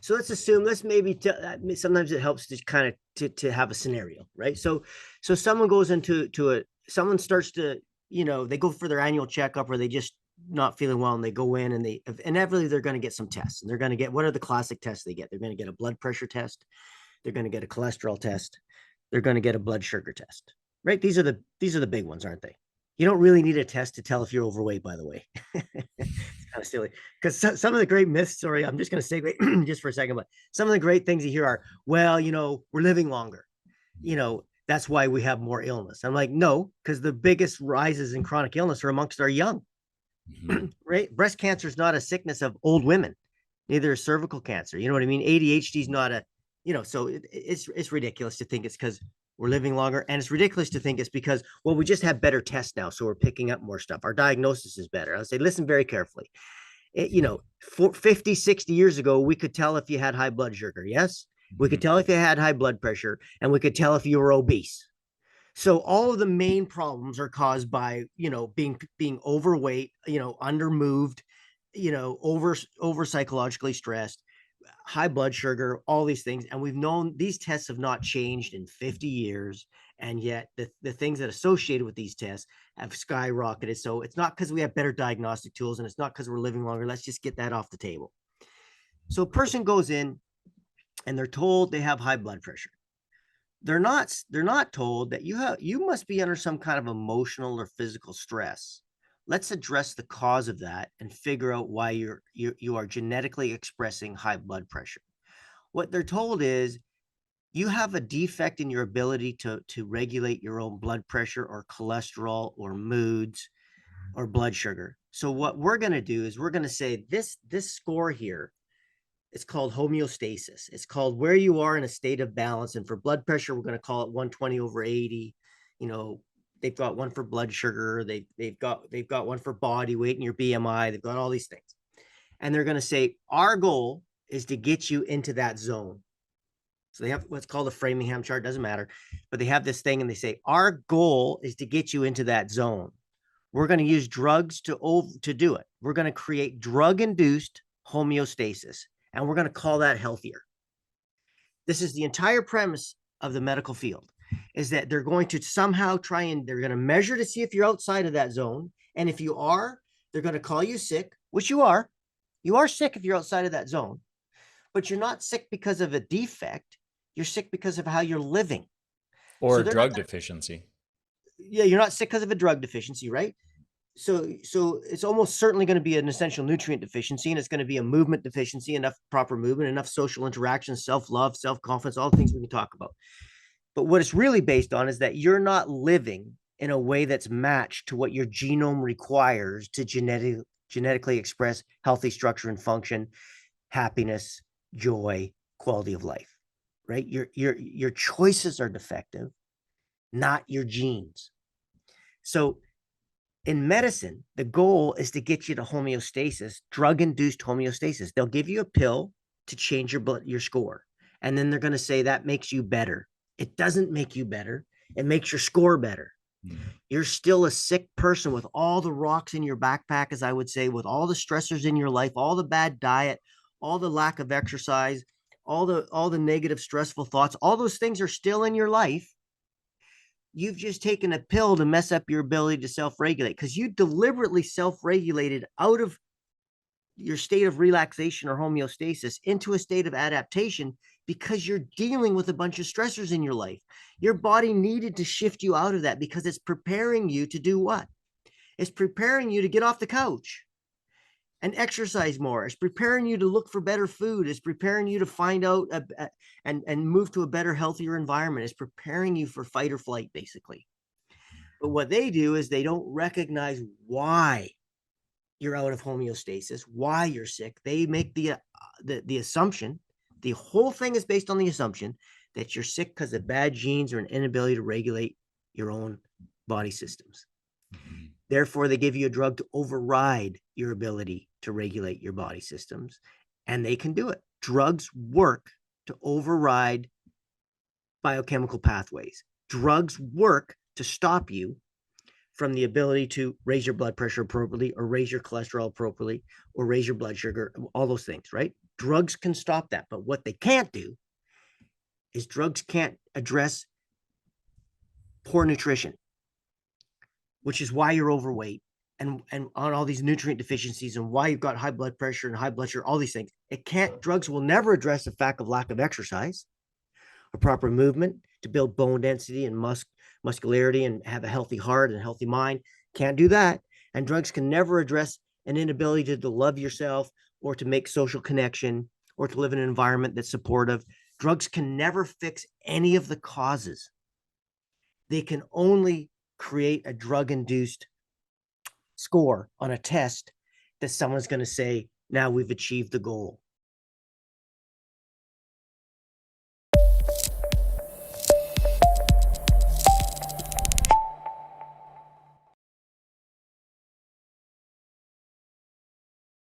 So let's assume, let's maybe sometimes it helps to kind of to have a scenario, right? So someone goes into someone starts to, they go for their annual checkup, or they just not feeling well, and they go in and they inevitably they're going to get some tests, and they're going to get, what are the classic tests they get? They're going to get a blood pressure test, they're going to get a cholesterol test, they're going to get a blood sugar test, right? These are the big ones, aren't they? You don't really need a test to tell if you're overweight, by the way. It's kind of silly, because some of the great myths, sorry, I'm just going to segue just for a second, but some of the great things you hear are, well, we're living longer. That's why we have more illness. I'm like, no, because the biggest rises in chronic illness are amongst our young, right? Breast cancer is not a sickness of old women. Neither is cervical cancer. You know what I mean? ADHD is not a, so it's ridiculous to think it's because we're living longer. And it's ridiculous to think it's because, well, we just have better tests now, so we're picking up more stuff. Our diagnosis is better. I'll say, listen very carefully. 50, 60 years ago, we could tell if you had high blood sugar. Yes. We could tell if you had high blood pressure, and we could tell if you were obese. So all of the main problems are caused by, being overweight, undermoved, over psychologically stressed, high blood sugar, all these things. And we've known these tests have not changed in 50 years. And yet the things that are associated with these tests have skyrocketed. So it's not because we have better diagnostic tools, and it's not because we're living longer. Let's just get that off the table. So a person goes in and they're told they have high blood pressure. They're not told that you must be under some kind of emotional or physical stress. Let's address the cause of that and figure out why you are genetically expressing high blood pressure. What they're told is you have a defect in your ability to regulate your own blood pressure or cholesterol or moods or blood sugar. So what we're going to do is we're going to say this score here, it's called homeostasis. It's called where you are in a state of balance. And for blood pressure, we're going to call it 120/80. They've got one for blood sugar. They've got one for body weight and your BMI. They've got all these things. And they're going to say, our goal is to get you into that zone. So they have what's called a Framingham chart, doesn't matter, but they have this thing and they say, our goal is to get you into that zone. We're going to use drugs to do it. We're going to create drug-induced homeostasis, and we're going to call that healthier. This is the entire premise of the medical field, is that they're going to somehow they're going to measure to see if you're outside of that zone. And if you are, they're going to call you sick, which you are. You are sick if you're outside of that zone, but you're not sick because of a defect. You're sick because of how you're living. Or drug deficiency. Yeah, you're not sick because of a drug deficiency, right? So it's almost certainly going to be an essential nutrient deficiency, and it's going to be a movement deficiency, enough proper movement, enough social interaction, self-love, self-confidence, all the things we can talk about. But what it's really based on is that you're not living in a way that's matched to what your genome requires to genetically express healthy structure and function, happiness, joy, quality of life, right? Your choices are defective, not your genes. So in medicine, the goal is to get you to homeostasis, drug-induced homeostasis. They'll give you a pill to change your score, and then they're going to say that makes you better. It doesn't make you better. It makes your score better. You're still a sick person with all the rocks in your backpack, as I would say, with all the stressors in your life, all the bad diet, all the lack of exercise, all the negative, stressful thoughts. All those things are still in your life. You've just taken a pill to mess up your ability to self-regulate, because you deliberately self-regulated out of your state of relaxation or homeostasis into a state of adaptation because you're dealing with a bunch of stressors in your life. Your body needed to shift you out of that because it's preparing you to do what? It's preparing you to get off the couch and exercise more. It's preparing you to look for better food. It's preparing you to find out and move to a better, healthier environment. It's preparing you for fight or flight, basically. But what they do is they don't recognize why you're out of homeostasis, why you're sick. They make the assumption, the whole thing is based on the assumption that you're sick because of bad genes or an inability to regulate your own body systems. Therefore, they give you a drug to override your ability to regulate your body systems, and they can do it. Drugs work to override biochemical pathways. Drugs work to stop you from the ability to raise your blood pressure appropriately, or raise your cholesterol appropriately, or raise your blood sugar, all those things, right? Drugs can stop that. But what they can't do is drugs can't address poor nutrition, which is why you're overweight and on all these nutrient deficiencies and why you've got high blood pressure and high blood sugar, all these things. Drugs will never address the fact of lack of exercise or proper movement to build bone density and muscularity and have a healthy heart and healthy mind. Can't do that. And drugs can never address an inability to love yourself or to make social connection or to live in an environment that's supportive. Drugs can never fix any of the causes. They can only create a drug-induced score on a test that someone's going to say, now we've achieved the goal.